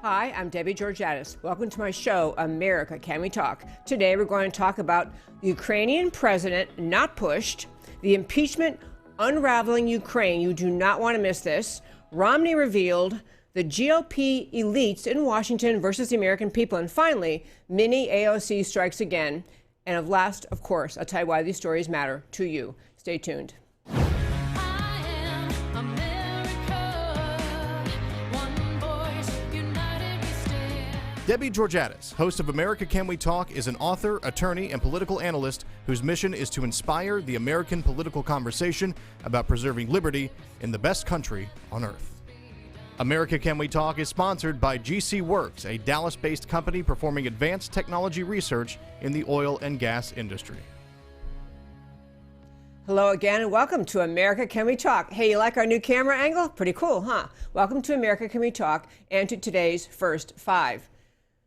Hi, I'm Debbie Georgatos. Welcome to my show, America, Can We Talk? Today we're going to talk about the Ukrainian president not pushed, the impeachment unraveling Ukraine. You do not want to miss this. Romney Revealed, the GOP elites in Washington versus the American people. And finally, mini AOC strikes again. And last, of course, I'll tell you why these stories matter to you. Stay tuned. Debbie Georgatos, host of America Can We Talk, is an author, attorney, and political analyst whose mission is to inspire the American political conversation about preserving liberty in the best country on earth. America Can We Talk is sponsored by GC Works, a Dallas-based company performing advanced technology research in the oil and gas industry. Hello again and welcome to America Can We Talk. Hey, you like our new camera angle? Pretty cool, huh? Welcome to America Can We Talk and to today's first five.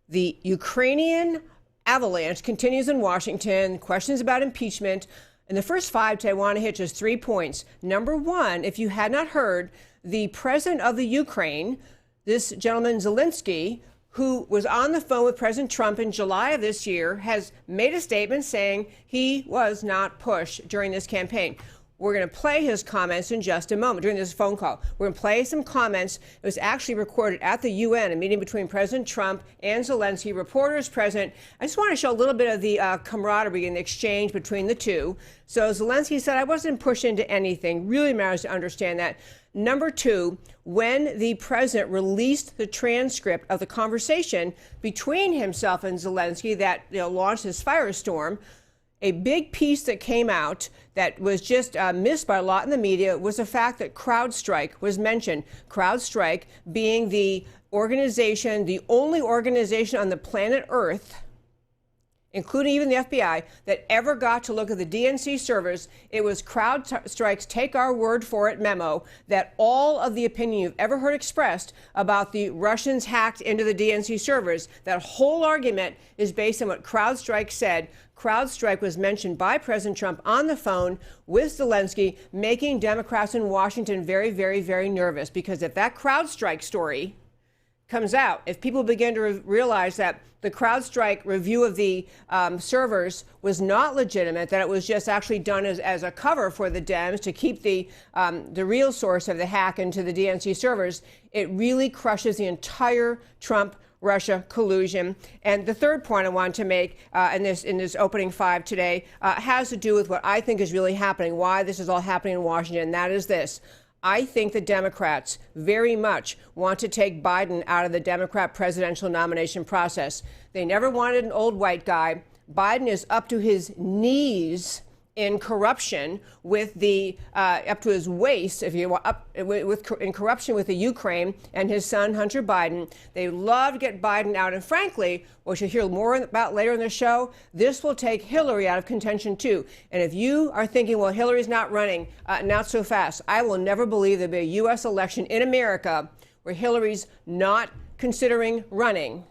The Ukrainian avalanche continues in Washington, questions about impeachment. In the first five today, I want to hit just 3 points. Number one, if you had not heard, the president of the Ukraine, this gentleman Zelensky, who was on the phone with President Trump in July of this year, has made a statement saying he was not pushed during this campaign. We're going to play his comments in just a moment during this phone call. We're going to play some comments. It was actually recorded at the UN, a meeting between President Trump and Zelensky, reporters present. I just want to show a little bit of the camaraderie and the exchange between the two. So Zelensky said, I wasn't pushed into anything. Really matters to understand that. Number two, when the president released the transcript of the conversation between himself and Zelensky that launched this firestorm, a big piece that came out that was just missed by a lot in the media was the fact that CrowdStrike was mentioned. CrowdStrike being the organization, the only organization on the planet Earth, including even the FBI, that ever got to look at the DNC servers. It was CrowdStrike's take our word for it memo that all of the opinion you've ever heard expressed about the Russians hacked into the DNC servers, that whole argument is based on what CrowdStrike said. CrowdStrike was mentioned by President Trump on the phone with Zelensky, making Democrats in Washington very, very, very nervous. Because if that CrowdStrike story comes out, if people begin to realize that the CrowdStrike review of the servers was not legitimate, that it was just actually done as a cover for the Dems to keep the real source of the hack into the DNC servers, it really crushes the entire Trump-Russia collusion. And the third point I want to make in this opening five today has to do with what I think is really happening, why this is all happening in Washington, and that is this. I think the Democrats very much want to take Biden out of the Democrat presidential nomination process. They never wanted an old white guy. Biden is up to his knees in corruption with the up to his waist, if you want, in corruption with the Ukraine and his son Hunter Biden. They love to get Biden out, and frankly, what you'll hear more about later in the show, this will take Hillary out of contention too. And if you are thinking, well, Hillary's not running, not so fast, I will never believe there'll be a U.S. election in America where Hillary's not considering running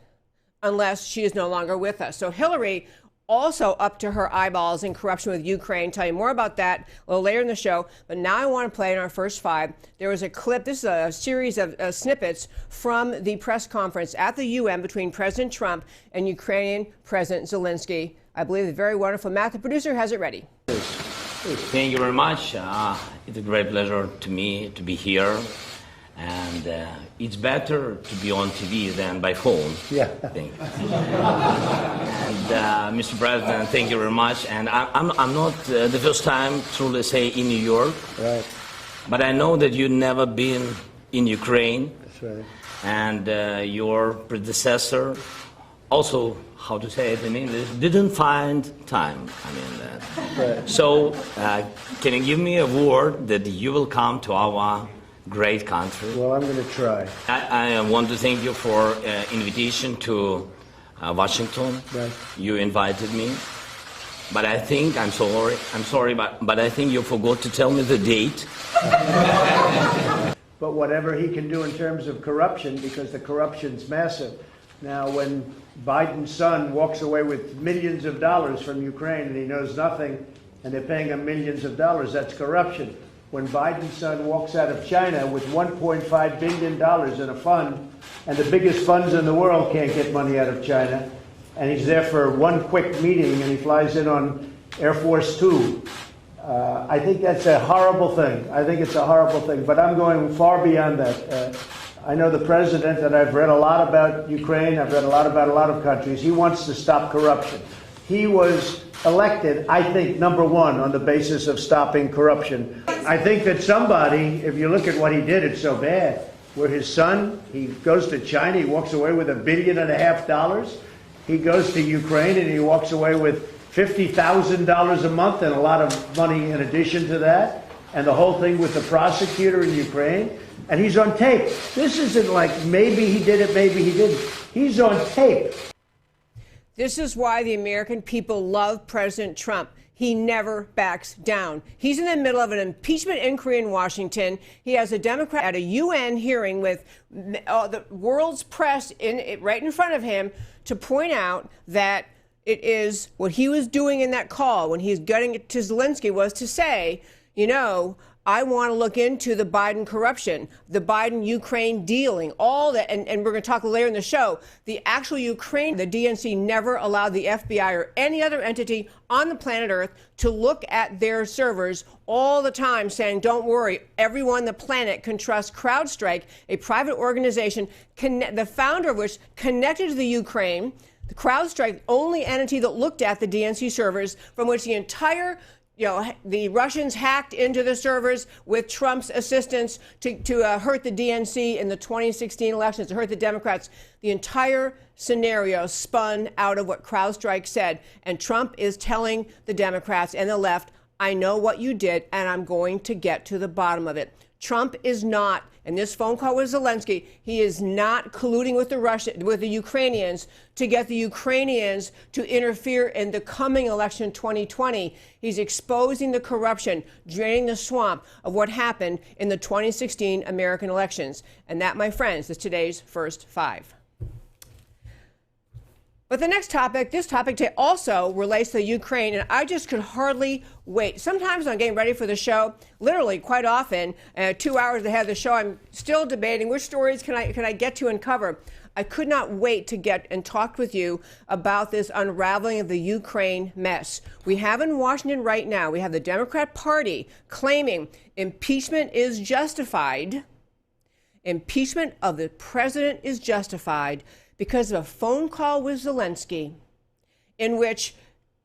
unless she is no longer with us. So Hillary, also up to her eyeballs in corruption with Ukraine. Tell you more about that a little later in the show. But now I want to play in our first five. There was a clip. This is a series of snippets from the press conference at the UN between President Trump and Ukrainian President Zelensky. I believe the very wonderful Matt, the producer, has it ready. Thank you very much. It's a great pleasure to me to be here. And it's better to be on TV than by phone. Yeah. I think. And Mr. President, thank you very much. And I'm not the first time, truly say, in New York. Right. But I know that you've never been in Ukraine. That's right. And your predecessor also, how to say it in English, didn't find time. Right. So can you give me a word that you will come to our great country? Well, I'm going to try. I want to thank you for invitation to Washington. Right. You invited me, but I think I'm sorry, but I think you forgot to tell me the date. But whatever he can do in terms of corruption, because the corruption's massive. Now, when Biden's son walks away with millions of dollars from Ukraine and he knows nothing, and they're paying him millions of dollars, that's corruption. when Biden's son walks out of China with $1.5 billion in a fund, and the biggest funds in the world can't get money out of China, and he's there for one quick meeting, and he flies in on Air Force Two. I think that's a horrible thing. I think it's a horrible thing, but I'm going far beyond that. I know the president, and I've read a lot about Ukraine. I've read a lot about a lot of countries. He wants to stop corruption. He was elected, I think, number one on the basis of stopping corruption. I think that somebody, if you look at what he did, it's so bad. Where his son, he goes to China, he walks away with $1.5 billion. He goes to Ukraine and he walks away with $50,000 a month and a lot of money in addition to that. And the whole thing with the prosecutor in Ukraine. And he's on tape. This isn't like maybe he did it, maybe he didn't. He's on tape. This is why the American people love President Trump. He never backs down. He's in the middle of an impeachment inquiry in Washington. He has a Democrat at a UN hearing with the world's press right in front of him to point out that it is what he was doing in that call when he's gutting it to Zelensky was to say, you know, I want to look into the Biden corruption, the Biden-Ukraine dealing, all that, and we're going to talk later in the show. The actual Ukraine, the DNC never allowed the FBI or any other entity on the planet Earth to look at their servers all the time, saying, don't worry, everyone on the planet can trust CrowdStrike, a private organization, the founder of which connected to the Ukraine. The CrowdStrike, only entity that looked at the DNC servers from which the entire the Russians hacked into the servers with Trump's assistance to hurt the DNC in the 2016 elections, to hurt the Democrats. The entire scenario spun out of what CrowdStrike said. And Trump is telling the Democrats and the left, I know what you did, and I'm going to get to the bottom of it. Trump is not, in this phone call with Zelensky, he is not colluding with the Ukrainians to get the Ukrainians to interfere in the coming election 2020. He's exposing the corruption, draining the swamp of what happened in the 2016 American elections. And that, my friends, is today's First Five. But the next topic, this topic today also relates to Ukraine, and I just could hardly wait. Sometimes I'm getting ready for the show, literally quite often, 2 hours ahead of the show, I'm still debating which stories can I get to and cover. I could not wait to get and talk with you about this unraveling of the Ukraine mess. We have in Washington right now, we have the Democrat Party claiming impeachment is justified. Impeachment of the president is justified because of a phone call with Zelensky in which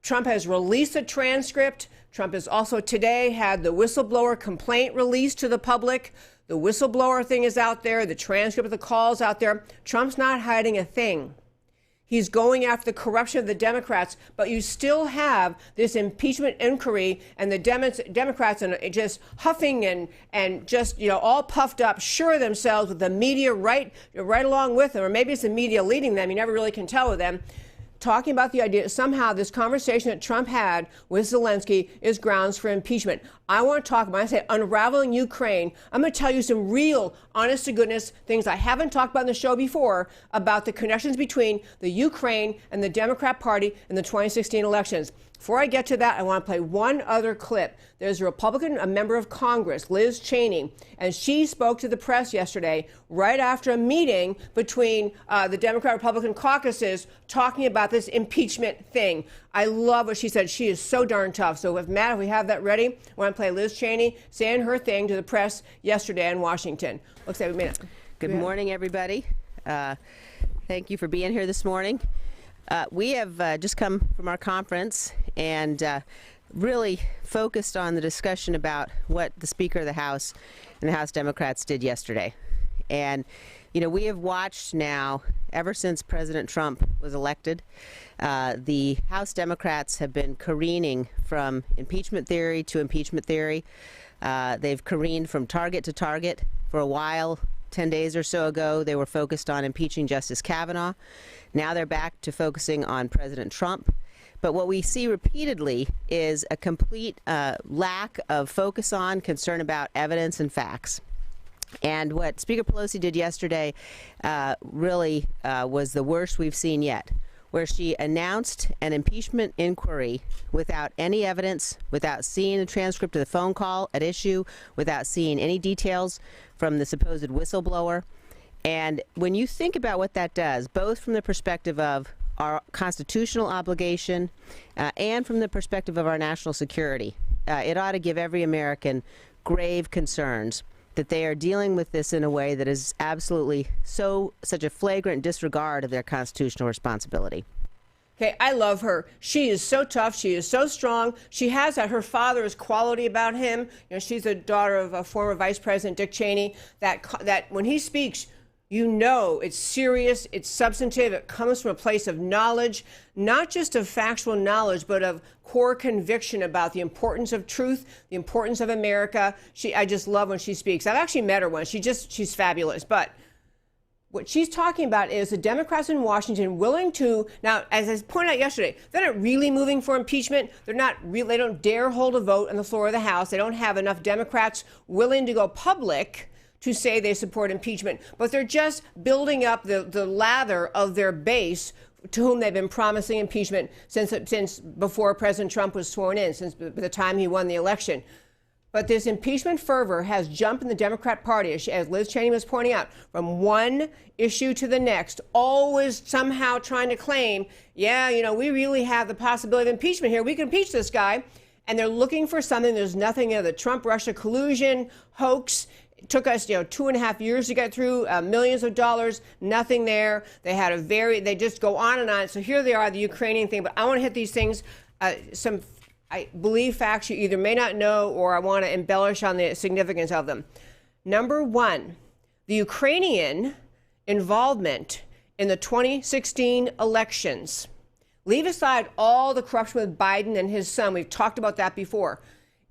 Trump has released a transcript. Trump has also today had the whistleblower complaint released to the public. The whistleblower thing is out there. The transcript of the call is out there. Trump's not hiding a thing. He's going after the corruption of the Democrats, but you still have this impeachment inquiry and the Democrats just huffing and just, all puffed up, sure of themselves with the media right along with them, or maybe it's the media leading them. You never really can tell with them. Talking about the idea that somehow this conversation that Trump had with Zelensky is grounds for impeachment. I want to talk about, when I say unraveling Ukraine, I'm going to tell you some real, honest to goodness things I haven't talked about in the show before about the connections between the Ukraine and the Democrat Party in the 2016 elections. Before I get to that, I want to play one other clip. There's a Republican, a member of Congress, Liz Cheney, and she spoke to the press yesterday right after a meeting between the Democrat-Republican caucuses talking about this impeachment thing. I love what she said. She is so darn tough. So if Matt, if we have that ready, I want to play Liz Cheney saying her thing to the press yesterday in Washington. Looks like we made it. Good morning, everybody. Thank you for being here this morning. We have just come from our conference and really focused on the discussion about what the Speaker of the House and the House Democrats did yesterday. And, we have watched now, ever since President Trump was elected, the House Democrats have been careening from impeachment theory to impeachment theory. They've careened from target to target. For a while, 10 days or so ago, they were focused on impeaching Justice Kavanaugh. Now they're back to focusing on President Trump. But what we see repeatedly is a complete lack of focus on, concern about evidence and facts. And what Speaker Pelosi did yesterday really was the worst we've seen yet, where she announced an impeachment inquiry without any evidence, without seeing the transcript of the phone call at issue, without seeing any details from the supposed whistleblower. And when you think about what that does, both from the perspective of our constitutional obligation and from the perspective of our national security, it ought to give every American grave concerns that they are dealing with this in a way that is absolutely such a flagrant disregard of their constitutional responsibility. Okay, I love her. She is so tough. She is so strong. She has her father's quality about him. You know, she's the daughter of a former Vice President Dick Cheney. That when he speaks, you know it's serious, it's substantive, it comes from a place of knowledge, not just of factual knowledge, but of core conviction about the importance of truth, the importance of America. I just love when she speaks. I've actually met her once. She's fabulous. But what she's talking about is the Democrats in Washington willing to, now, as I pointed out yesterday, they're not really moving for impeachment. They don't dare hold a vote on the floor of the House. They don't have enough Democrats willing to go public to say they support impeachment, but they're just building up the lather of their base to whom they've been promising impeachment since before President Trump was sworn in, since the time he won the election. But this impeachment fervor has jumped in the Democrat Party, as Liz Cheney was pointing out, from one issue to the next, always somehow trying to claim, yeah, you know, we really have the possibility of impeachment here. We can impeach this guy. And they're looking for something. There's nothing in the Trump-Russia collusion hoax. It took us, 2.5 years to get through, millions of dollars, nothing there. They just go on and on. So here they are, the Ukrainian thing. But I want to hit these things, I believe facts you either may not know or I want to embellish on the significance of them. Number one, the Ukrainian involvement in the 2016 elections. Leave aside all the corruption with Biden and his son. We've talked about that before.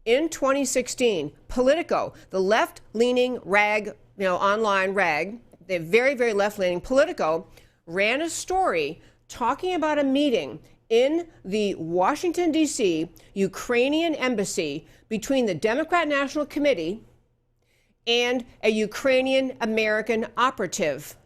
In 2016, Politico, the left-leaning rag, online rag, the very, very left-leaning Politico, ran a story talking about a meeting in the Washington, D.C. Ukrainian embassy between the Democrat National Committee and a Ukrainian American operative.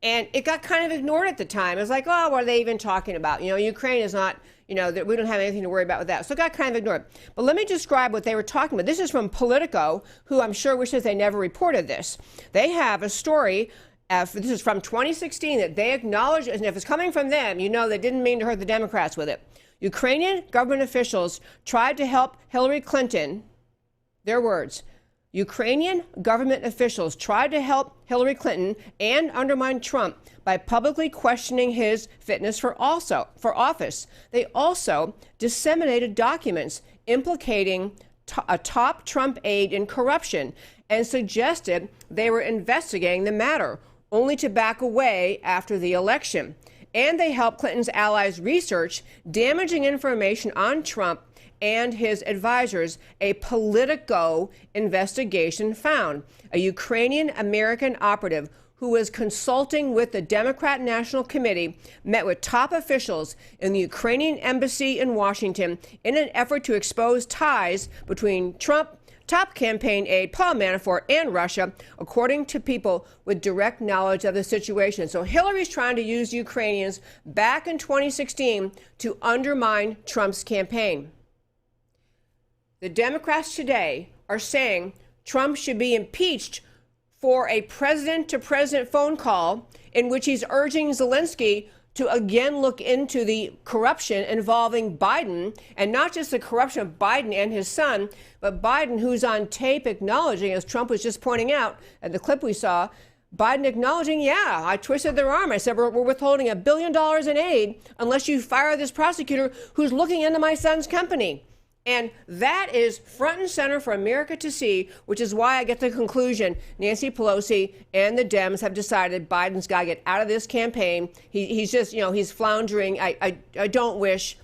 And it got kind of ignored at the time. It was like, oh, what are they even talking about? Ukraine is not, we don't have anything to worry about with that. So it got kind of ignored. But let me describe what they were talking about. This is from Politico, who I'm sure wishes they never reported this. They have a story, this is from 2016, that they acknowledge, and if it's coming from them, they didn't mean to hurt the Democrats with it. Ukrainian government officials tried to help Hillary Clinton, their words, Ukrainian government officials tried to help Hillary Clinton and undermine Trump by publicly questioning his fitness for office. They also disseminated documents implicating a top Trump aide in corruption and suggested they were investigating the matter, only to back away after the election. And they helped Clinton's allies research damaging information on Trump and his advisors. A Politico investigation found a Ukrainian American operative who was consulting with the Democrat National Committee met with top officials in the Ukrainian embassy in Washington in an effort to expose ties between Trump, top campaign aide Paul Manafort, and Russia, according to people with direct knowledge of the situation. So Hillary's trying to use Ukrainians back in 2016 to undermine Trump's campaign. The Democrats today are saying Trump should be impeached for a president-to-president phone call in which he's urging Zelensky to again look into the corruption involving Biden, and not just the corruption of Biden and his son, but Biden, who's on tape acknowledging, as Trump was just pointing out at the clip we saw, Biden acknowledging, yeah, I twisted their arm. I said, we're withholding $1 billion in aid unless you fire this prosecutor who's looking into my son's company. And that is front and center for America to see, which is why I get the conclusion Nancy Pelosi and the Dems have decided Biden's got to get out of this campaign. He's just, he's floundering. I don't wish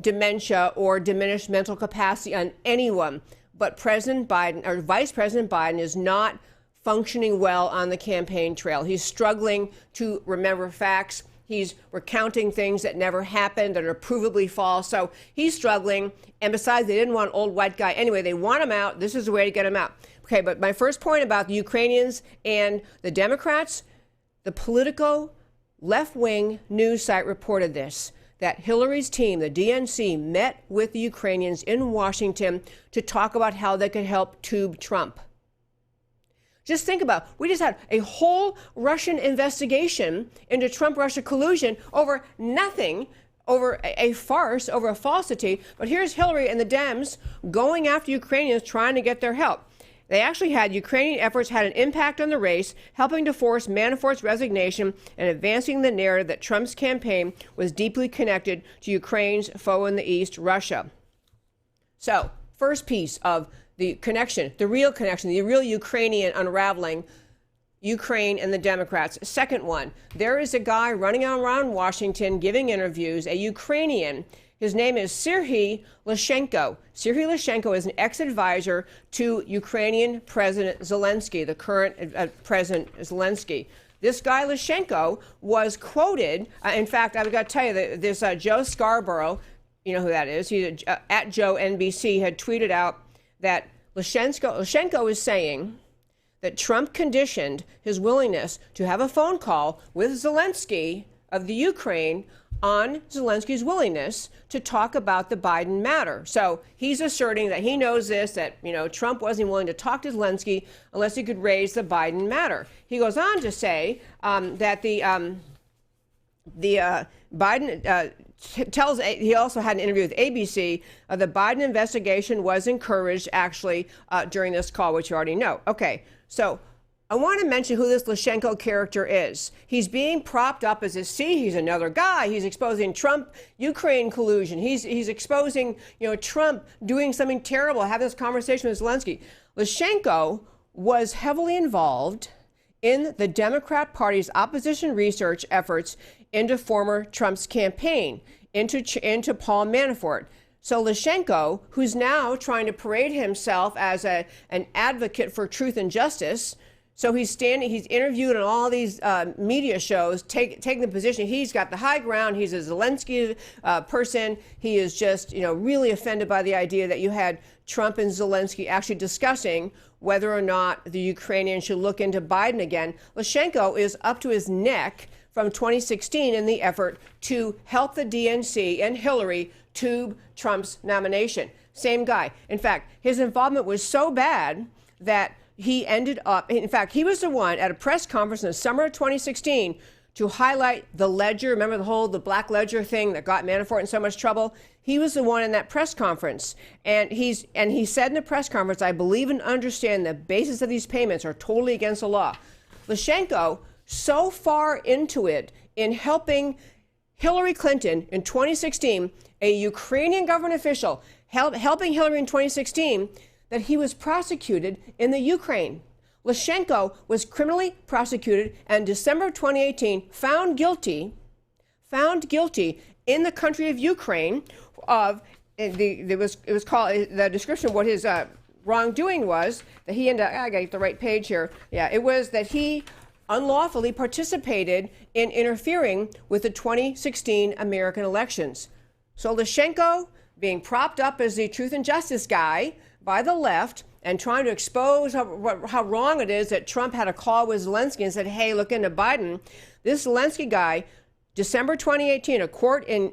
dementia or diminished mental capacity on anyone, but President Biden, or Vice President Biden, is not functioning well on the campaign trail. He's struggling to remember facts. He's recounting things that never happened, that are provably false. So he's struggling. And besides, they didn't want an old white guy. Anyway, they want him out. This is the way to get him out. Okay, but my first point about the Ukrainians and the Democrats, the Politico left-wing news site reported this, that Hillary's team, the DNC, met with the Ukrainians in Washington to talk about how they could help tube Trump. Just think about, we just had a whole Russian investigation into Trump-Russia collusion over nothing, over a farce, over a falsity. But here's Hillary and the Dems going after Ukrainians, trying to get their help. They actually had Ukrainian efforts had an impact on the race, helping to force Manafort's resignation and advancing the narrative that Trump's campaign was deeply connected to Ukraine's foe in the East, Russia. So, first piece of the connection, the real Ukrainian unraveling, Ukraine and the Democrats. Second one, there is a guy running around Washington giving interviews, a Ukrainian. His name is Serhiy Lyshenko. Serhiy Lyshenko is an ex-advisor to Ukrainian President Zelensky, the current President Zelensky. This guy Lyshenko was quoted, in fact, I've got to tell you, that this Joe Scarborough, you know who that is, he's at Joe NBC, had tweeted out that Lyshenko is saying that Trump conditioned his willingness to have a phone call with Zelensky of the Ukraine on Zelensky's willingness to talk about the Biden matter. So he's asserting that he knows this, that, you know, Trump wasn't willing to talk to Zelensky unless he could raise the Biden matter. He goes on to say that the Biden he also had an interview with ABC. The Biden investigation was encouraged actually during this call, which you already know. Okay, so I want to mention who this Lyshenko character is. He's being propped up as he's another guy. He's exposing Trump-Ukraine collusion. He's exposing, you know, Trump doing something terrible, having this conversation with Zelensky. Lyshenko was heavily involved in the Democrat Party's opposition research efforts into former Trump's campaign, into Paul Manafort. So Lyshenko, who's now trying to parade himself as an advocate for truth and justice, so he's interviewed on all these media shows, taking the position. He's got the high ground. He's a Zelensky person. He is just, you know, really offended by the idea that you had Trump and Zelensky actually discussing whether or not the Ukrainians should look into Biden again. Lyshenko is up to his neck from 2016 in the effort to help the DNC and Hillary tube Trump's nomination. Same guy. In fact, his involvement was so bad that he ended up, in fact, he was the one at a press conference in the summer of 2016 to highlight the ledger. Remember the black ledger thing that got Manafort in so much trouble? He was the one in that press conference. And he said in the press conference, I believe and understand the basis of these payments are totally against the law. Lyshenko, so far into it in helping Hillary Clinton in 2016, a Ukrainian government official helping Hillary in 2016, that he was prosecuted in the Ukraine. Lyshenko was criminally prosecuted and December of 2018 found guilty in the country of Ukraine of it was called, the description of what his wrongdoing was, that he ended up, I got the right page here. Yeah, it was that he unlawfully participated in interfering with the 2016 American elections. So Lyshenko, being propped up as the truth and justice guy by the left and trying to expose how wrong it is that Trump had a call with Zelensky and said, hey, look into Biden. This Zelensky guy, December 2018, a court in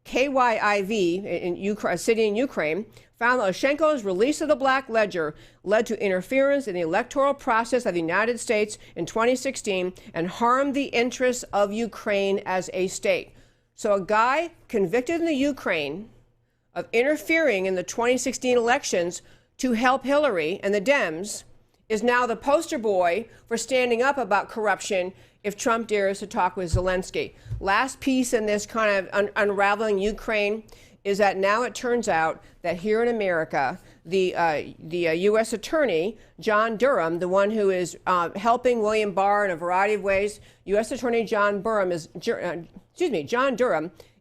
KYIV, a city in Ukraine, found that Lyshenko's release of the black ledger led to interference in the electoral process of the United States in 2016 and harmed the interests of Ukraine as a state. So a guy convicted in the Ukraine of interfering in the 2016 elections to help Hillary and the Dems is now the poster boy for standing up about corruption if Trump dares to talk with Zelensky. Last piece in this kind of unraveling Ukraine is that now it turns out that here in America, the U.S. Attorney, John Durham, the one who is helping William Barr in a variety of ways, U.S. Attorney John Durham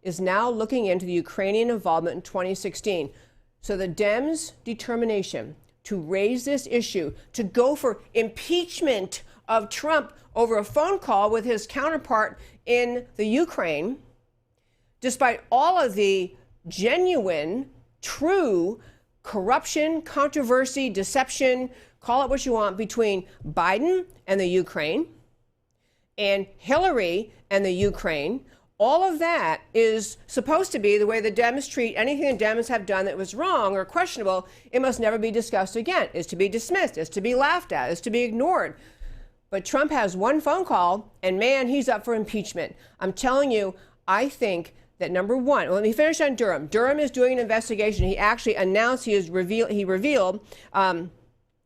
is now looking into the Ukrainian involvement in 2016. So the Dems' determination to raise this issue, to go for impeachment of Trump over a phone call with his counterpart in the Ukraine, despite all of the genuine, true corruption, controversy, deception, call it what you want, between Biden and the Ukraine, and Hillary and the Ukraine. All of that is supposed to be the way the Dems treat anything the Dems have done that was wrong or questionable. It must never be discussed again. It's to be dismissed. It's to be laughed at. It's to be ignored. But Trump has one phone call, and man, he's up for impeachment. I'm telling you, I think that number one, well, let me finish on Durham. Durham is doing an investigation. He actually announced he's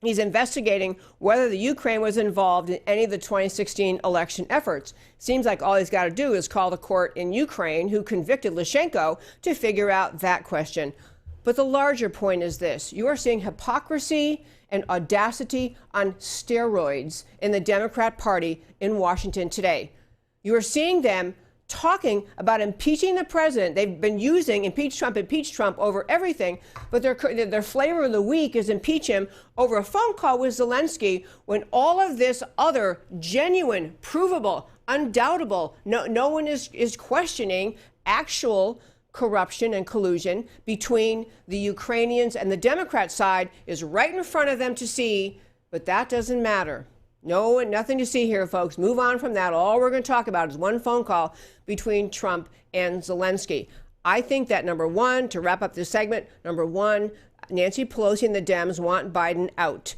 investigating whether the Ukraine was involved in any of the 2016 election efforts. Seems like all he's got to do is call the court in Ukraine, who convicted Lyshenko, to figure out that question. But the larger point is this. You are seeing hypocrisy and audacity on steroids in the Democrat Party in Washington today. You are seeing them talking about impeaching the president. They've been using impeach Trump over everything, but their flavor of the week is impeach him over a phone call with Zelensky, when all of this other genuine, provable, undoubtable, no one is questioning actual corruption and collusion between the Ukrainians and the Democrat side is right in front of them to see, but that doesn't matter. No, nothing to see here, folks. Move on from that. All we're going to talk about is one phone call between Trump and Zelensky. I think that, number one, to wrap up this segment, number one, Nancy Pelosi and the Dems want Biden out.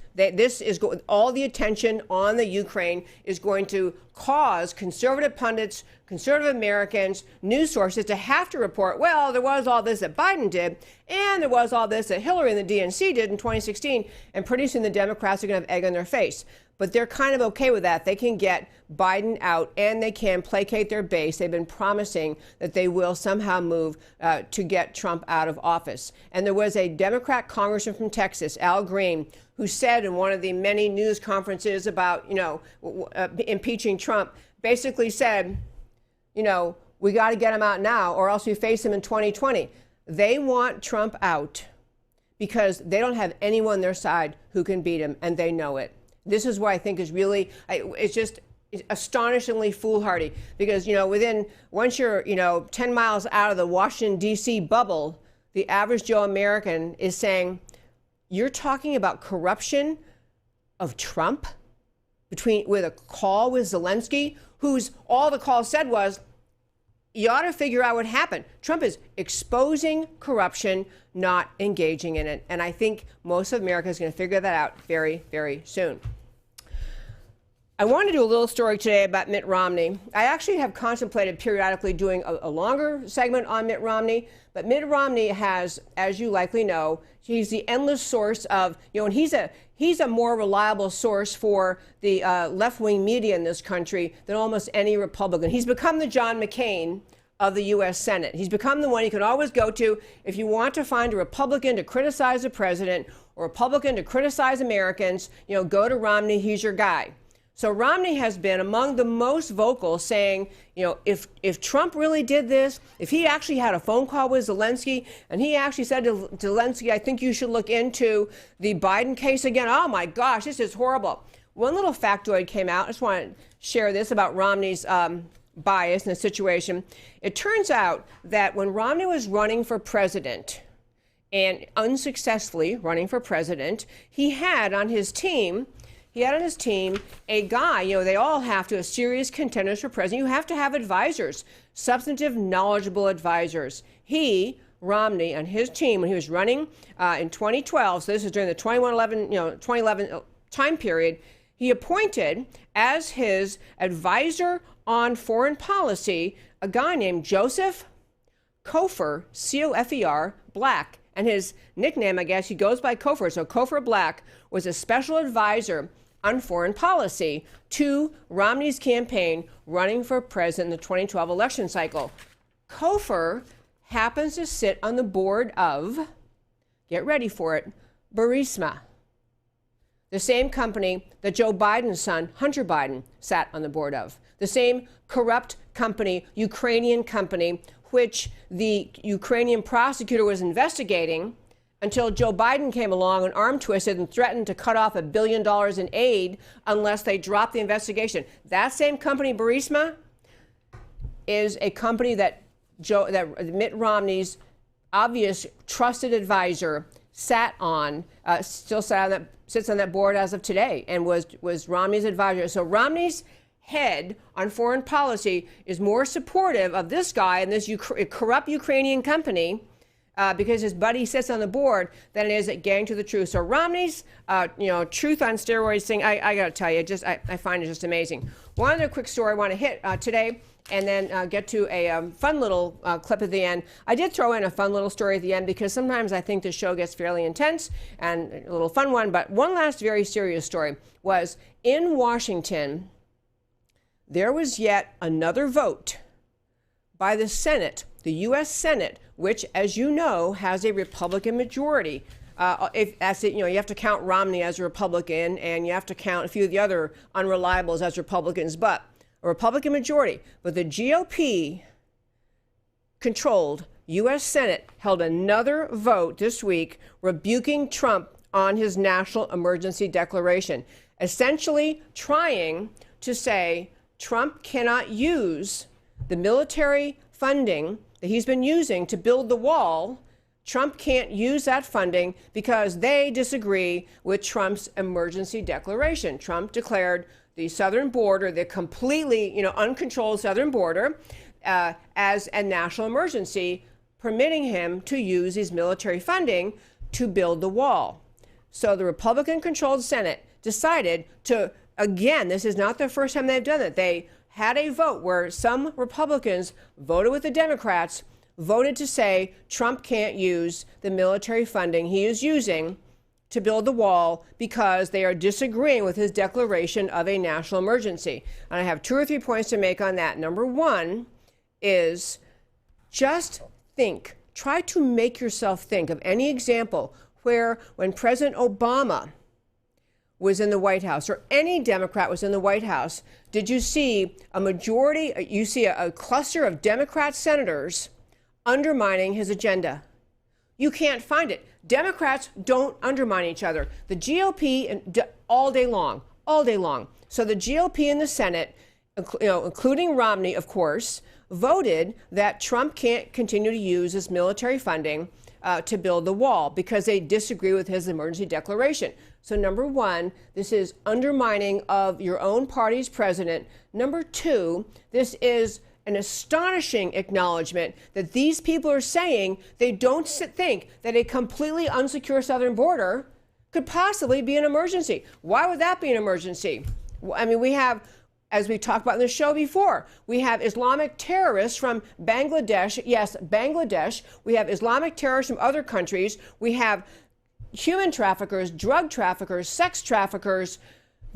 All the attention on the Ukraine is going to cause conservative pundits, conservative Americans, news sources to have to report, well, there was all this that Biden did, and there was all this that Hillary and the DNC did in 2016, and pretty soon the Democrats are going to have egg on their face. But they're kind of okay with that. They can get Biden out, and they can placate their base. They've been promising that they will somehow move to get Trump out of office. And there was a Democrat congressman from Texas, Al Green, who said in one of the many news conferences about, impeaching Trump, basically said, we got to get him out now, or else we face him in 2020. They want Trump out because they don't have anyone on their side who can beat him, and they know it. This is what I think is really, it's just astonishingly foolhardy, because, once you're, 10 miles out of the Washington, D.C. bubble, the average Joe American is saying, you're talking about corruption of Trump with a call with Zelensky, who's all the call said was, you ought to figure out what happened. Trump is exposing corruption, not engaging in it. And I think most of America is going to figure that out very, very soon. I want to do a little story today about Mitt Romney. I actually have contemplated periodically doing a longer segment on Mitt Romney, but Mitt Romney has, as you likely know, he's the endless source of, and he's a more reliable source for the left-wing media in this country than almost any Republican. He's become the John McCain of the U.S. Senate. He's become the one you can always go to if you want to find a Republican to criticize the president or a Republican to criticize Americans. Go to Romney. He's your guy. So Romney has been among the most vocal, saying, if Trump really did this, if he actually had a phone call with Zelensky, and he actually said to Zelensky, I think you should look into the Biden case again. Oh my gosh, this is horrible. One little factoid came out. I just want to share this about Romney's bias in the situation. It turns out that when Romney was running for president, and unsuccessfully running for president, he had on his team a guy, they all have to, as serious contenders for president, you have to have advisors, substantive, knowledgeable advisors. Romney, and his team, when he was running in 2012, so this is during the 2011 time period, he appointed as his advisor on foreign policy a guy named Joseph Cofer, C-O-F-E-R, Black. And his nickname, I guess, he goes by Cofer. So Cofer Black was a special advisor on foreign policy to Romney's campaign running for president in the 2012 election cycle. Cofer happens to sit on the board of, get ready for it, Burisma, the same company that Joe Biden's son, Hunter Biden, sat on the board of. The same corrupt company, Ukrainian company, which the Ukrainian prosecutor was investigating until Joe Biden came along and arm twisted and threatened to cut off $1 billion in aid unless they dropped the investigation. That same company, Burisma, is a company that Mitt Romney's obvious trusted advisor sits on that board as of today, and was Romney's advisor. So Romney's head on foreign policy is more supportive of this guy and this corrupt Ukrainian company because his buddy sits on the board than it is at Gang to the Truth. So Romney's, truth on steroids thing, I got to tell you, I find it just amazing. One other quick story I want to hit today, and then get to a fun little clip at the end. I did throw in a fun little story at the end because sometimes I think the show gets fairly intense and a little fun one. But one last very serious story was in Washington, there was yet another vote by the Senate, the U.S. Senate, which, as you know, has a Republican majority. If that's it, you have to count Romney as a Republican, and you have to count a few of the other unreliables as Republicans, but a Republican majority. But the GOP-controlled U.S. Senate held another vote this week rebuking Trump on his national emergency declaration, essentially trying to say Trump cannot use the military funding that he's been using to build the wall. Trump can't use that funding because they disagree with Trump's emergency declaration. Trump declared the southern border, the completely, uncontrolled southern border, as a national emergency, permitting him to use his military funding to build the wall. So the Republican-controlled Senate decided to, again, this is not the first time they've done it. They had a vote where some Republicans voted with the Democrats, voted to say Trump can't use the military funding he is using to build the wall because they are disagreeing with his declaration of a national emergency. And I have 2 or 3 points to make on that. Number one is just think, try to make yourself think of any example where when President Obama was in the White House or any Democrat was in the White House, did you see a majority, you see a cluster of Democrat senators undermining his agenda? You can't find it. Democrats don't undermine each other. The GOP all day long. So the GOP in the Senate, including Romney, of course, voted that Trump can't continue to use his military funding to build the wall because they disagree with his emergency declaration. So number one, this is undermining of your own party's president. Number two, this is an astonishing acknowledgement that these people are saying they don't think that a completely unsecure southern border could possibly be an emergency. Why would that be an emergency? I mean, we have, as we talked about in the show before, we have Islamic terrorists from Bangladesh. Yes, Bangladesh. We have Islamic terrorists from other countries. We have human traffickers, drug traffickers, sex traffickers,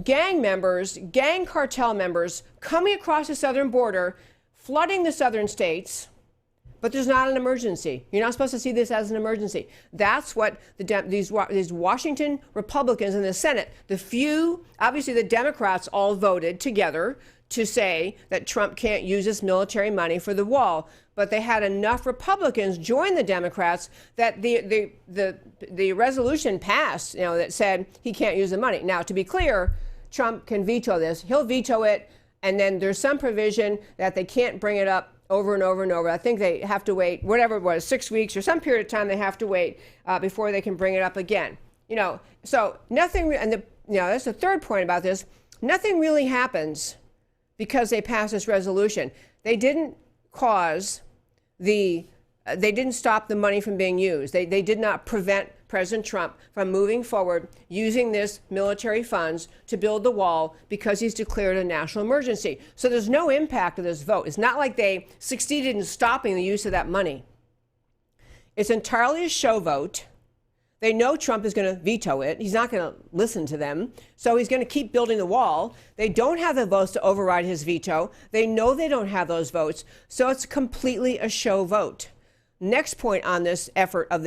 gang members, gang cartel members coming across the southern border, flooding the southern states, but there's not an emergency. You're not supposed to see this as an emergency. That's what these Washington Republicans in the Senate, obviously the Democrats all voted together to say that Trump can't use his military money for the wall, but they had enough Republicans join the Democrats that the resolution passed, that said he can't use the money. Now, to be clear, Trump can veto this. He'll veto it, and then there's some provision that they can't bring it up over and over and over. I think they have to wait, whatever it was, 6 weeks or some period of time they have to wait before they can bring it up again. So nothing, and that's the third point about this. Nothing really happens because they pass this resolution. They didn't they didn't stop the money from being used. They did not prevent President Trump from moving forward using this military funds to build the wall because he's declared a national emergency. So there's no impact of this vote. It's not like they succeeded in stopping the use of that money. It's entirely a show vote. They know Trump is going to veto it. He's not going to listen to them. So he's going to keep building the wall. They don't have the votes to override his veto. They know they don't have those votes. So it's completely a show vote. Next point on this effort of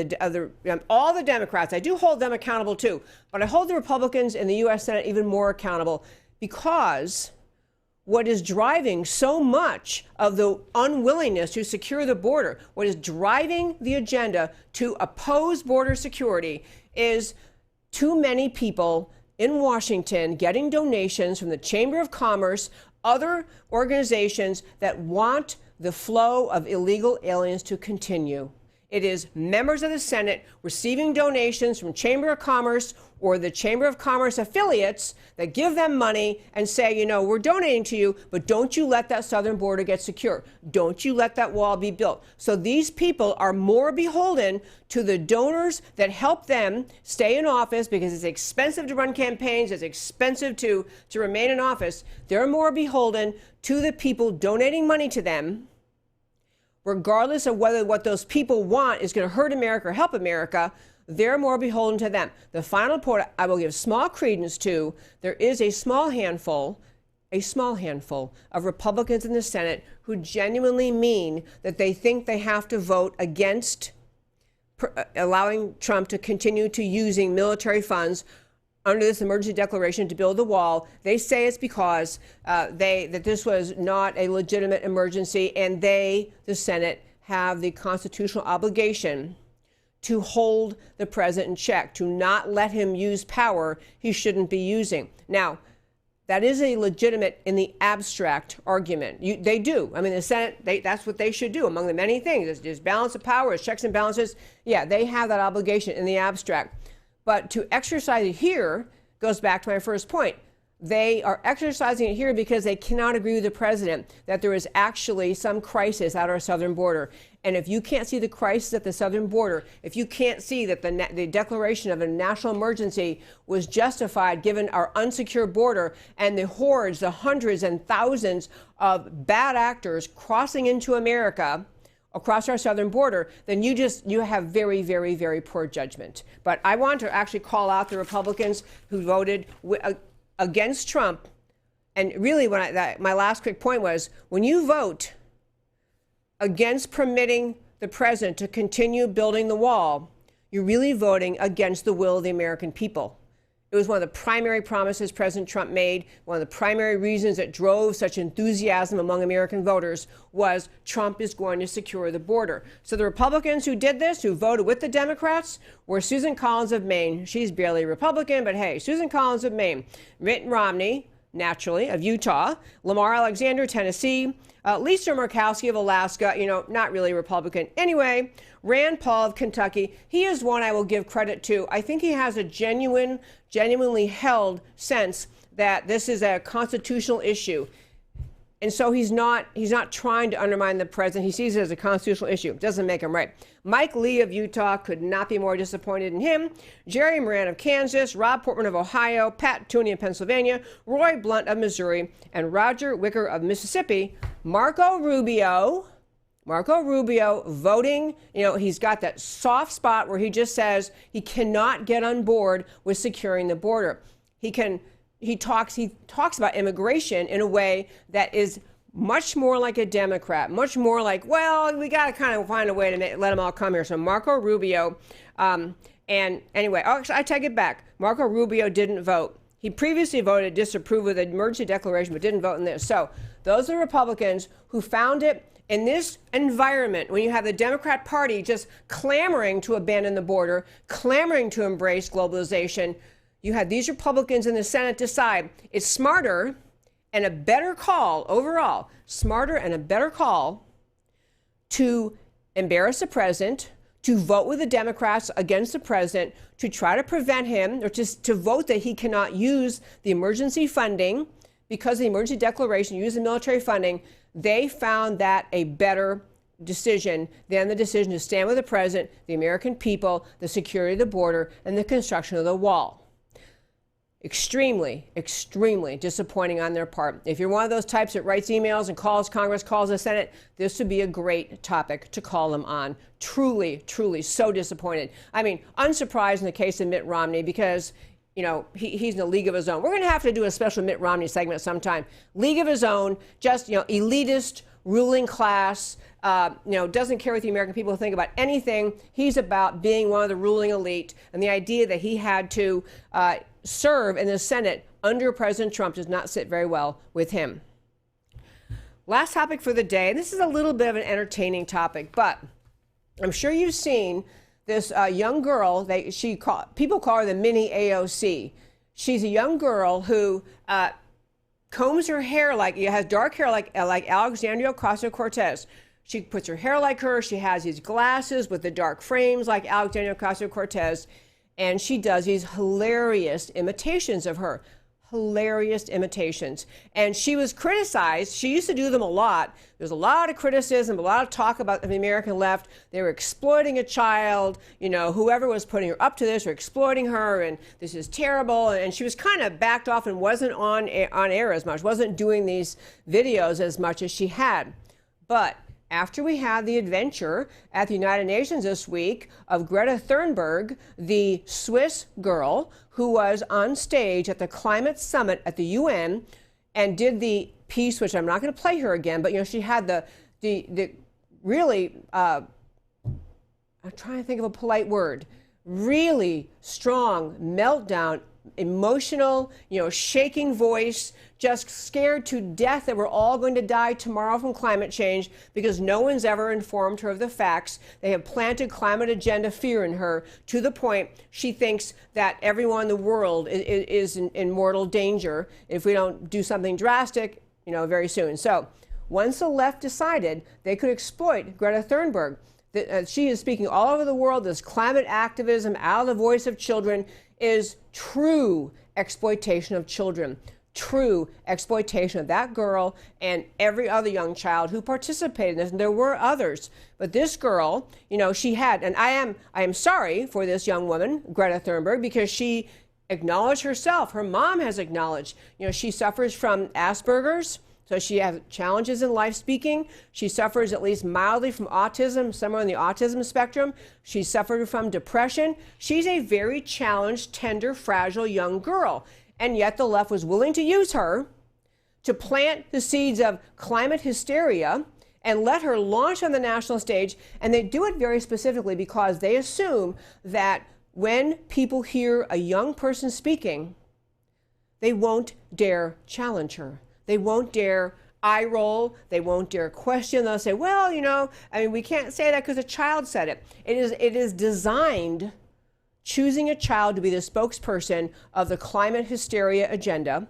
all the Democrats, I do hold them accountable too, but I hold the Republicans in the U.S. Senate even more accountable because what is driving so much of the unwillingness to secure the border, what is driving the agenda to oppose border security is too many people in Washington getting donations from the Chamber of Commerce, other organizations that want the flow of illegal aliens to continue. It is members of the Senate receiving donations from Chamber of Commerce or the Chamber of Commerce affiliates that give them money and say, you know, we're donating to you, but don't you let that southern border get secure. Don't you let that wall be built. So these people are more beholden to the donors that help them stay in office because it's expensive to run campaigns, it's expensive to remain in office. They're more beholden to the people donating money to them, regardless of whether what those people want is going to hurt America or help America. They're more beholden to them. The final point I will give small credence to, there is a small handful of Republicans in the Senate who genuinely mean that they think they have to vote against allowing Trump to continue to using military funds under this emergency declaration to build the wall. They say it's because that this was not a legitimate emergency, and they, the Senate, have the constitutional obligation to hold the president in check, to not let him use power he shouldn't be using. Now, that is a legitimate in the abstract argument. They do. I mean, the Senate, that's what they should do, among the many things. There's balance of power, there's checks and balances. Yeah, they have that obligation in the abstract. But to exercise it here goes back to my first point. They are exercising it here because they cannot agree with the president that there is actually some crisis at our southern border. And if you can't see the crisis at the southern border, if you can't see that the declaration of a national emergency was justified given our unsecure border and the hordes, the hundreds and thousands of bad actors crossing into America across our southern border, then you have very, very, very poor judgment. But I want to actually call out the Republicans who voted against Trump. And really, my last quick point was, when you vote against permitting the president to continue building the wall, you're really voting against the will of the American people. It was one of the primary promises President Trump made. One of the primary reasons that drove such enthusiasm among American voters was Trump is going to secure the border. So the Republicans who did this, who voted with the Democrats, were Susan Collins of Maine. She's barely Republican, but hey, Susan Collins of Maine. Mitt Romney, naturally, of Utah. Lamar Alexander, Tennessee. Lisa Murkowski of Alaska, not really Republican. Anyway, Rand Paul of Kentucky, he is one I will give credit to. I think he has a genuinely held sense that this is a constitutional issue. And so he's not trying to undermine the president. He sees it as a constitutional issue. It doesn't make him right. Mike Lee of Utah, could not be more disappointed in him. Jerry Moran of Kansas, Rob Portman of Ohio, Pat Toomey of Pennsylvania, Roy Blunt of Missouri, and Roger Wicker of Mississippi. Marco Rubio voting, he's got that soft spot where he just says he cannot get on board with securing the border. He talks about immigration in a way that is much more like a Democrat, much more like, well, we got to kind of find a way to let them all come here. So Marco Rubio, and anyway, actually, I take it back. Marco Rubio didn't vote. He previously voted disapprove of the emergency declaration, but didn't vote in this. So those are Republicans who found it in this environment, when you have the Democrat Party just clamoring to abandon the border, clamoring to embrace globalization, you had these Republicans in the Senate decide it's smarter and a better call overall, to embarrass the president, to vote with the Democrats against the president, to try to prevent him, or just to vote that he cannot use the emergency funding because of the emergency declaration, use the military funding. They found that a better decision than the decision to stand with the president, the American people, the security of the border, and the construction of the wall. Extremely, extremely disappointing on their part. If you're one of those types that writes emails and calls Congress, calls the Senate, this would be a great topic to call them on. Truly, truly so disappointed. I mean, unsurprised in the case of Mitt Romney because, he's in a league of his own. We're going to have to do a special Mitt Romney segment sometime. League of his own, just, elitist, ruling class, doesn't care what the American people think about anything. He's about being one of the ruling elite. And the idea that he had to serve in the Senate under President Trump does not sit very well with him. Last topic for the day, and this is a little bit of an entertaining topic, but I'm sure you've seen this young girl. People call her the mini AOC. She's a young girl who combs her hair has dark hair like Alexandria Ocasio-Cortez. She puts her hair like her. She has these glasses with the dark frames like Alexandria Ocasio-Cortez. And she does these hilarious imitations of her. Hilarious imitations. And she was criticized. She used to do them a lot. There's a lot of criticism, a lot of talk about the American left. They were exploiting a child. You know, whoever was putting her up to this or exploiting her, and this is terrible. And she was kind of backed off and wasn't on air as much, wasn't doing these videos as much as she had. But after we had the adventure at the United Nations this week of Greta Thunberg, the Swiss girl who was on stage at the climate summit at the UN and did the piece, which I'm not going to play her again, but you know, she had the really, I'm trying to think of a polite word, really strong meltdown, emotional, you know, shaking voice, just scared to death that we're all going to die tomorrow from climate change because no one's ever informed her of the facts. They have planted climate agenda fear in her to the point she thinks that everyone in the world is in mortal danger if we don't do something drastic, you know, very soon. So once the left decided they could exploit Greta Thunberg, she is speaking all over the world. This climate activism out of the voice of children is true exploitation of children, true exploitation of that girl and every other young child who participated in this. And there were others, but this girl, you know, she had, and I am sorry for this young woman, Greta Thunberg, because she acknowledged herself. Her mom has acknowledged, you know, she suffers from Asperger's. So she has challenges in life speaking. She suffers at least mildly from autism, somewhere on the autism spectrum. She suffered from depression. She's a very challenged, tender, fragile young girl. And yet the left was willing to use her to plant the seeds of climate hysteria and let her launch on the national stage. And they do it very specifically because they assume that when people hear a young person speaking, they won't dare challenge her. They won't dare eye roll. They won't dare question. They'll say, well, you know, I mean, we can't say that because a child said it. It is designed, choosing a child to be the spokesperson of the climate hysteria agenda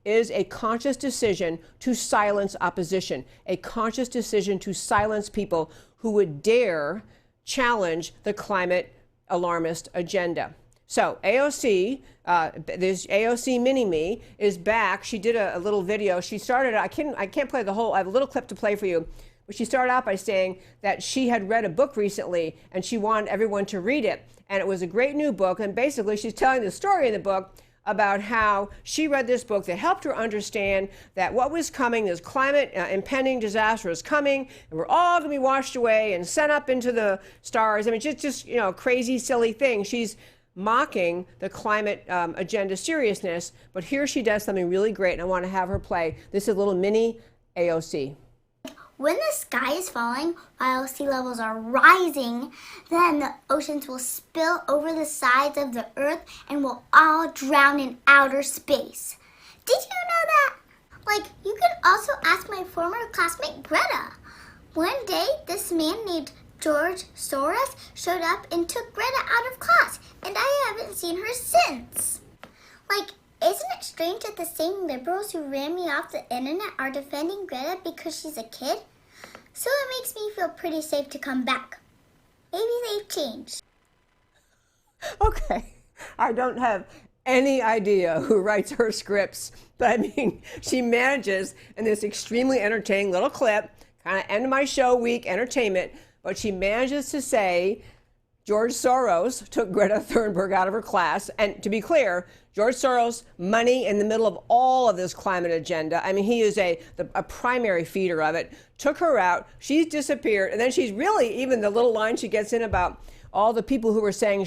is a conscious decision to silence opposition, a conscious decision to silence people who would dare challenge the climate alarmist agenda. So AOC, this AOC Mini-Me is back. She did a little video. She started, I can't play the whole, I have a little clip to play for you. But she started out by saying that she had read a book recently and she wanted everyone to read it. And it was a great new book. And basically she's telling the story in the book about how she read this book that helped her understand that what was coming, this climate impending disaster is coming, and we're all going to be washed away and sent up into the stars. I mean, just you know, crazy, silly thing. She's mocking the climate agenda seriousness, but here she does something really great, and I want to have her play. This is a little mini AOC. When the sky is falling while sea levels are rising, then the oceans will spill over the sides of the earth and we'll all drown in outer space. Did you know that? Like, you can also ask my former classmate Greta. One day, this man named George Soros showed up and took Greta out of class, and I haven't seen her since. Like, isn't it strange that the same liberals who ran me off the internet are defending Greta because she's a kid? So it makes me feel pretty safe to come back. Maybe they've changed. Okay, I don't have any idea who writes her scripts, but I mean, she manages in this extremely entertaining little clip, kind of end of my show week entertainment, but she manages to say George Soros took Greta Thunberg out of her class. And to be clear, George Soros, money in the middle of all of this climate agenda. I mean, he is a primary feeder of it. Took her out. She's disappeared. And then she's really, even the little line she gets in about all the people who were saying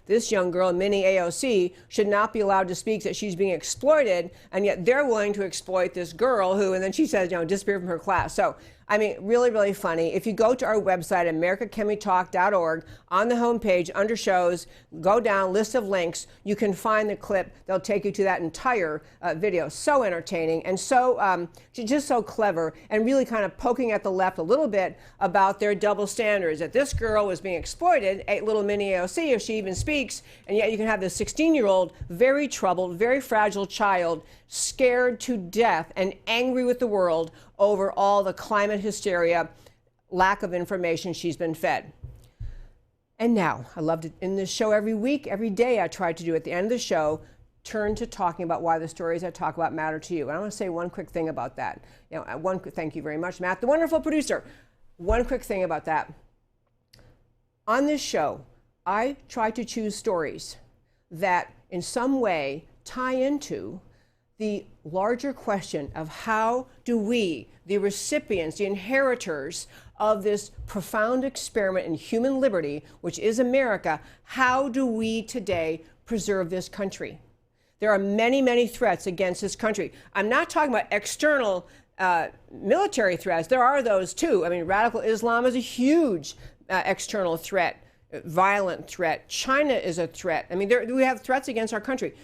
this young girl, Mini AOC, should not be allowed to speak, that she's being exploited, and yet they're willing to exploit this girl who, and then she says, you know, disappeared from her class. So, I mean, really, really funny. If you go to our website, americacanwetalk.org, on the homepage, under shows, go down, list of links, you can find the clip. They'll take you to that entire video. So entertaining and so just so clever, and really kind of poking at the left a little bit about their double standards, that this girl was being exploited, a little Mini AOC, if she even speaks, and yet you can have this 16-year-old, very troubled, very fragile child, scared to death and angry with the world over all the climate hysteria. lack of information she's been fed. And now, I love to, in this show every week, every day, I try to do at the end of the show, turn to talking about why the stories I talk about matter to you. And I want to say one quick thing about that. Thank you very much, Matt, the wonderful producer. One quick thing about that. On this show, I try to choose stories that in some way tie into the larger question of how do we, the recipients, the inheritors of this profound experiment in human liberty, which is America, how do we today preserve this country? There are many, many threats against this country. I'm not talking about external military threats. There are those too. I mean, radical Islam is a huge external threat, violent threat. China is a threat. I mean, we have threats against our country.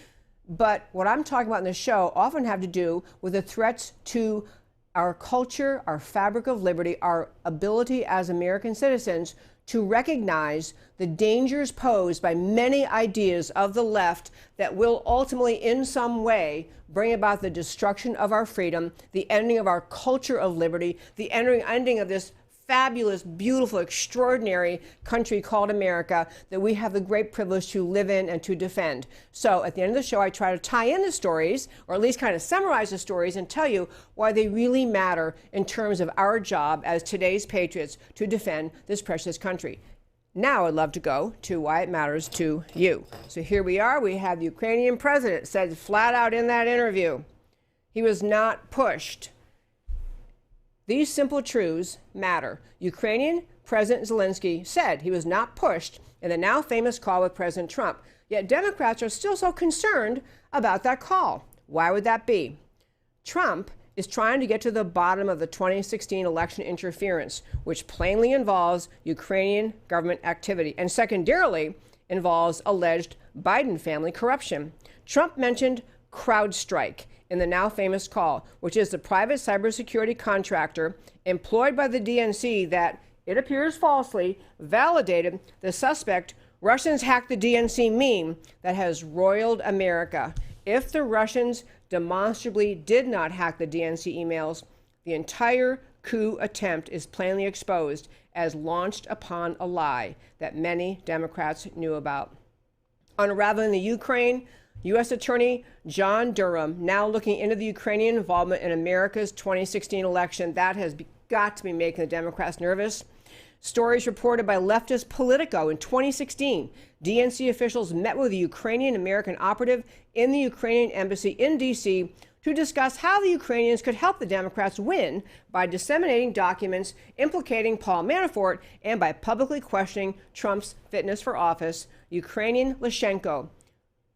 But what I'm talking about in this show often have to do with the threats to our culture, our fabric of liberty, our ability as American citizens to recognize the dangers posed by many ideas of the left that will ultimately, in some way, bring about the destruction of our freedom, the ending of our culture of liberty, the ending of this fabulous, beautiful, extraordinary country called America that we have the great privilege to live in and to defend. So at the end of the show, I try to tie in the stories, or at least kind of summarize the stories and tell you why they really matter in terms of our job as today's patriots to defend this precious country. Now I'd love to go to why it matters to you. So here we are. We have the Ukrainian president said flat out in that interview, he was not pushed. These simple truths matter. Ukrainian President Zelensky said he was not pushed in the now famous call with President Trump. Yet Democrats are still so concerned about that call. Why would that be? Trump is trying to get to the bottom of the 2016 election interference, which plainly involves Ukrainian government activity and secondarily involves alleged Biden family corruption. Trump mentioned CrowdStrike in the now famous call, which is the private cybersecurity contractor employed by the DNC that, it appears falsely, validated the suspect Russians hacked the DNC meme that has roiled America. If the Russians demonstrably did not hack the DNC emails, the entire coup attempt is plainly exposed as launched upon a lie that many Democrats knew about. Unraveling the Ukraine, U.S. Attorney John Durham now looking into the Ukrainian involvement in America's 2016 election. That has got to be making the Democrats nervous. Stories reported by leftist Politico in 2016. DNC officials met with a Ukrainian American operative in the Ukrainian embassy in D.C. to discuss how the Ukrainians could help the Democrats win by disseminating documents implicating Paul Manafort and by publicly questioning Trump's fitness for office. Ukrainian Lyshenko,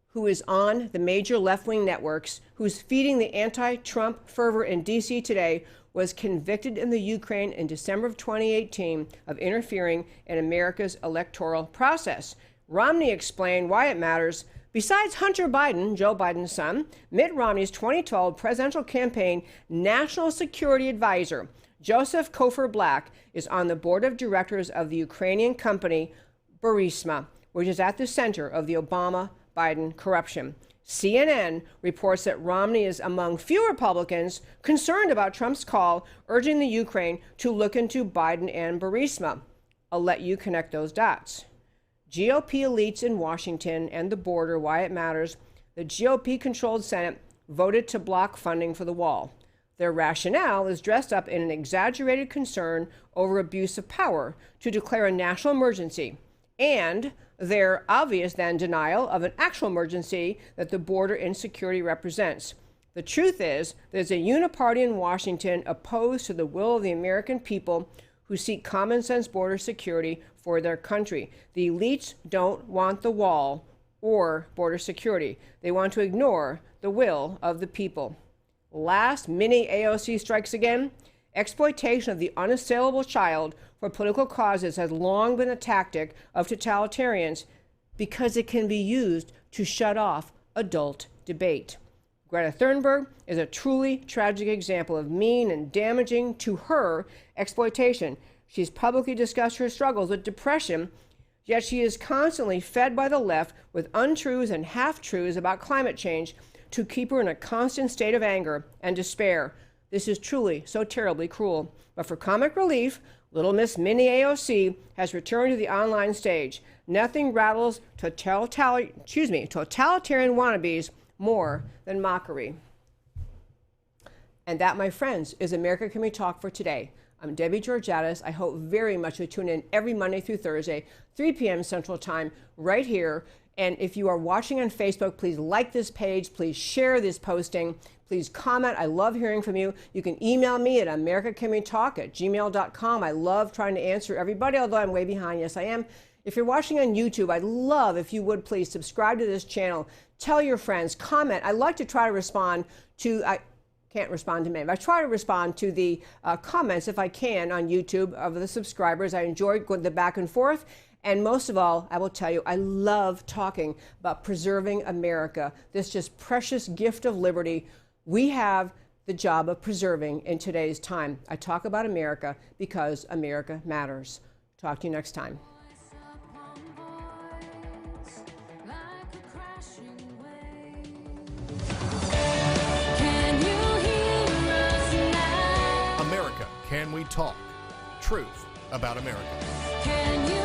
who is on the major left-wing networks, who's feeding the anti-Trump fervor in D.C. today, was convicted in the Ukraine in December of 2018 of interfering in America's electoral process. Romney explained why it matters. Besides Hunter Biden, Joe Biden's son, Mitt Romney's 2012 presidential campaign national security advisor, Joseph Kofor Black, is on the board of directors of the Ukrainian company Burisma, which is at the center of the Obama-Biden corruption. CNN reports that Romney is among few Republicans concerned about Trump's call urging the Ukraine to look into Biden and Burisma. I'll let you connect those dots. GOP elites in Washington and the border, why it matters. The GOP-controlled Senate voted to block funding for the wall. Their rationale is dressed up in an exaggerated concern over abuse of power to declare a national emergency, and their obvious then denial of an actual emergency that the border insecurity represents. The truth is, there's a uniparty in Washington opposed to the will of the American people who seek common sense border security for their country. The elites don't want the wall or border security. They want to ignore the will of the people. Last mini AOC strikes again. Exploitation of the unassailable child for political causes has long been a tactic of totalitarians because it can be used to shut off adult debate. Greta Thunberg is a truly tragic example of mean and damaging to her exploitation. She's publicly discussed her struggles with depression, yet she is constantly fed by the left with untruths and half-truths about climate change to keep her in a constant state of anger and despair. This is truly so terribly cruel. But for comic relief, Little Miss Mini AOC has returned to the online stage. Nothing rattles totalitarian wannabes more than mockery. And that, my friends, is America Can We Talk for today. I'm Debbie Georgatos. I hope very much you tune in every Monday through Thursday, 3 p.m. Central Time, right here. And if you are watching on Facebook, please like this page. Please share this posting. Please comment. I love hearing from you. You can email me at americacanwetalk@gmail.com. I love trying to answer everybody, although I'm way behind. Yes, I am. If you're watching on YouTube, I'd love if you would please subscribe to this channel. Tell your friends. Comment. I like to try to respond to... Can't respond to many, but I try to respond to the comments if I can on YouTube of the subscribers. I enjoy the back and forth. And most of all, I will tell you, I love talking about preserving America, this just precious gift of liberty we have the job of preserving in today's time. I talk about America because America matters. Talk to you next time. America, Can We Talk? Truth about America. Can you